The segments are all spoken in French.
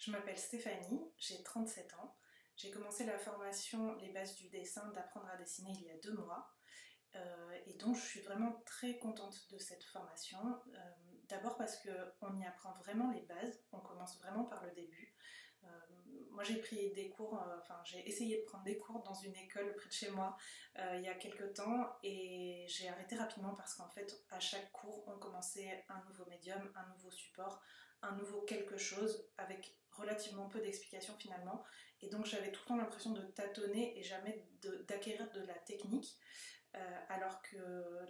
Je m'appelle Stéphanie, j'ai 37 ans. J'ai commencé la formation Les bases du dessin d'apprendre à dessiner il y a 2 mois. Et donc je suis vraiment très contente de cette formation. D'abord parce qu'on y apprend vraiment les bases, on commence vraiment par le début. Moi j'ai pris des cours, j'ai essayé de prendre des cours dans une école près de chez moi il y a quelques temps et j'ai arrêté rapidement parce qu'en fait à chaque cours on commençait un nouveau médium, un nouveau support, un nouveau quelque chose avec relativement peu d'explications finalement, et donc j'avais tout le temps l'impression de tâtonner et jamais d'acquérir de la technique. Alors que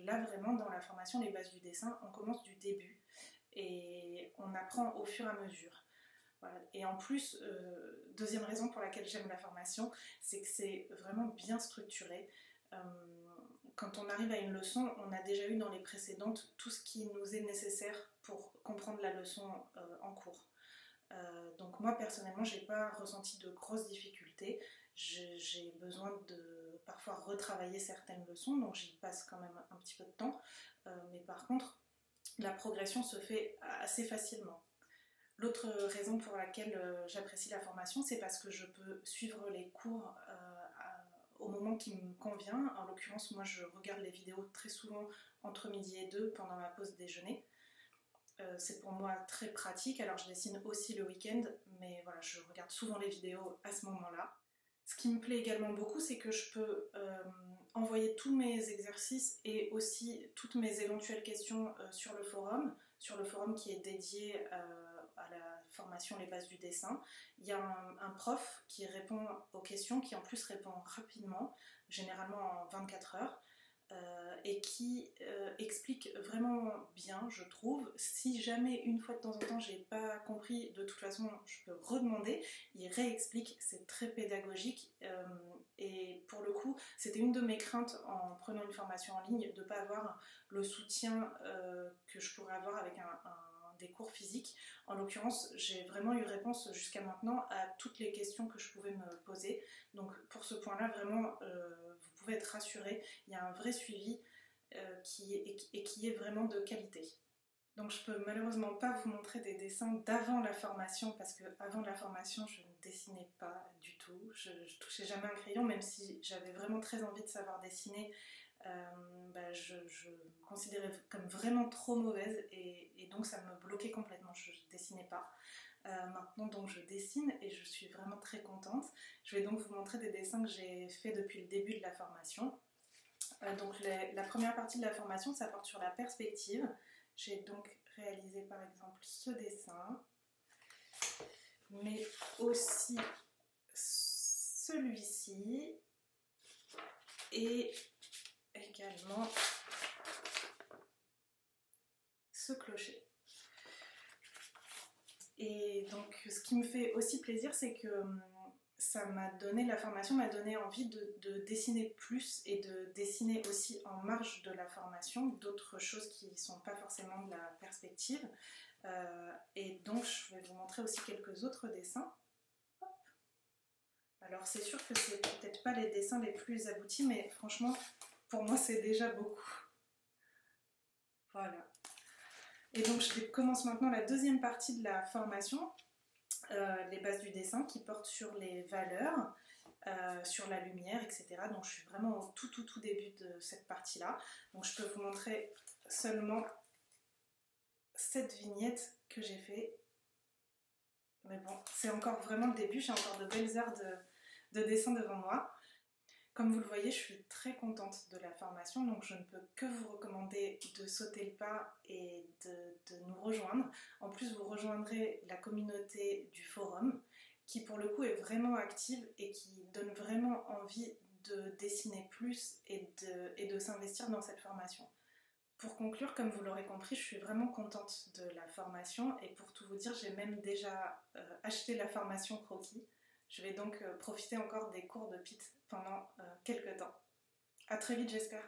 là vraiment dans la formation Les bases du dessin on commence du début et on apprend au fur et à mesure. Voilà. Et en plus, deuxième raison pour laquelle j'aime la formation, c'est que c'est vraiment bien structuré. Quand on arrive à une leçon, on a déjà eu dans les précédentes tout ce qui nous est nécessaire pour comprendre la leçon en cours. Donc moi personnellement j'ai pas ressenti de grosses difficultés, j'ai besoin de parfois retravailler certaines leçons, donc j'y passe quand même un petit peu de temps, mais par contre la progression se fait assez facilement. L'autre raison pour laquelle j'apprécie la formation, c'est parce que je peux suivre les cours au moment qui me convient. En l'occurrence, moi je regarde les vidéos très souvent entre midi et 2 pendant ma pause déjeuner. C'est pour moi très pratique, alors je dessine aussi le week-end, mais voilà, je regarde souvent les vidéos à ce moment-là. Ce qui me plaît également beaucoup, c'est que je peux envoyer tous mes exercices et aussi toutes mes éventuelles questions sur le forum qui est dédié à la formation Les bases du dessin. Il y a un prof qui répond aux questions, qui en plus répond rapidement, généralement en 24 heures. Et qui explique vraiment bien, je trouve. Si jamais une fois de temps en temps j'ai pas compris, de toute façon je peux redemander, il réexplique, c'est très pédagogique, et pour le coup c'était une de mes craintes en prenant une formation en ligne, de ne pas avoir le soutien que je pourrais avoir avec des cours physiques. En l'occurrence, j'ai vraiment eu réponse jusqu'à maintenant à toutes les questions que je pouvais me poser. Donc pour ce point-là, vraiment, vous pouvez être rassurés. Il y a un vrai suivi qui est vraiment de qualité. Donc je peux malheureusement pas vous montrer des dessins d'avant la formation, parce que avant la formation je ne dessinais pas du tout, je touchais jamais un crayon, même si j'avais vraiment très envie de savoir dessiner. Je me considérais comme vraiment trop mauvaise et donc ça me bloquait complètement, je ne dessinais pas. Maintenant donc je dessine et je suis vraiment très contente. Je vais donc vous montrer des dessins que j'ai fait depuis le début de la formation. Donc la première partie de la formation, ça porte sur la perspective. J'ai donc réalisé par exemple ce dessin, mais aussi celui-ci et également ce clocher. Et donc ce qui me fait aussi plaisir, c'est que la formation m'a donné envie de dessiner plus et de dessiner aussi en marge de la formation d'autres choses qui ne sont pas forcément de la perspective. Et donc je vais vous montrer aussi quelques autres dessins. Hop. Alors c'est sûr que c'est peut-être pas les dessins les plus aboutis, mais franchement pour moi c'est déjà beaucoup. Voilà. Et donc je commence maintenant la deuxième partie de la formation. Les bases du dessin qui portent sur les valeurs, sur la lumière, etc. Donc je suis vraiment au tout début de cette partie-là. Donc je peux vous montrer seulement cette vignette que j'ai fait. Mais bon, c'est encore vraiment le début, j'ai encore de belles heures de dessin devant moi. Comme vous le voyez, je suis très contente de la formation, donc je ne peux que vous recommander de sauter le pas et de nous rejoindre. En plus, vous rejoindrez la communauté du forum, qui pour le coup est vraiment active et qui donne vraiment envie de dessiner plus et de s'investir dans cette formation. Pour conclure, comme vous l'aurez compris, je suis vraiment contente de la formation, et pour tout vous dire, j'ai même déjà acheté la formation croquis. Je vais donc profiter encore des cours de Pete pendant quelques temps. À très vite, j'espère.